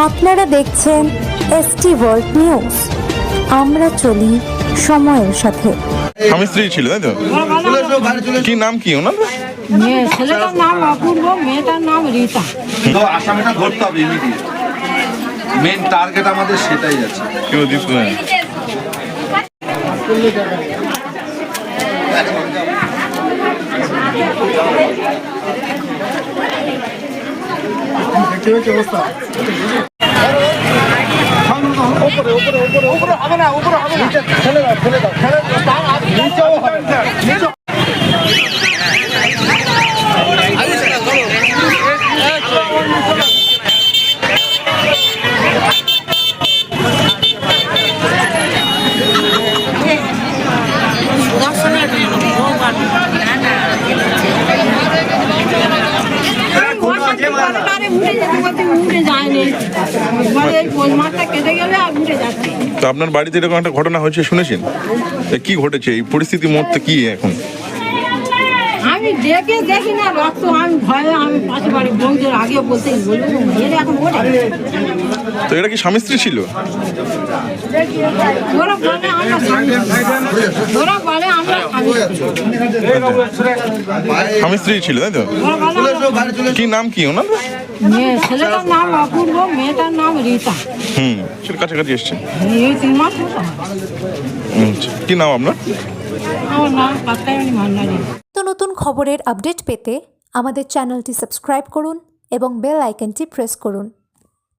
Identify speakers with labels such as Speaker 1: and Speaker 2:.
Speaker 1: আপনারা দেখছেন ST world news. আমরা চলি সময়ের সাথে।
Speaker 2: স্বামী স্ত্রী ছিল তাই তো? কি নাম কি ওনার?
Speaker 3: ছেলেটার নাম অপূর্ব, মেয়েটার নাম রীতা।
Speaker 4: তো আসামিটা ধরতে হবে ইমিডিয়েট, মেন টার্গেট আমাদের সেটাই আছে।
Speaker 2: কেউ দিস না। তো আপনার বাড়িতে এরকম একটা ঘটনা হয়েছে শুনেছেন? কি ঘটেছে, এই পরিস্থিতি মুহূর্তে কি এখন?
Speaker 3: আমি দেখি না রক্ত, আমি ভয়ে আমি পাশে বাড়ি বউদের আগে বলতে এখন ওঠে।
Speaker 2: তো এটা কি স্বামী স্ত্রী ছিল?
Speaker 3: ওরা বলে আমরা ওরা বলে আমরা
Speaker 2: স্বামী স্ত্রী ছিল তাই তো? কি নাম কি ওনার?
Speaker 3: ছেলেটার নাম অপূর্ব, মেয়েটার নাম রীতা।
Speaker 2: সেটা কাছাকাছি এসছে।
Speaker 3: এই 3 মাস মতো।
Speaker 2: কি নাম আপনার?
Speaker 3: আমার নাম কাত্তায়নী ভান্ডারী।
Speaker 1: তো নতুন খবরের আপডেট পেতে আমাদের চ্যানেলটি সাবস্ক্রাইব করুন এবং বেল আইকনটি প্রেস করুন।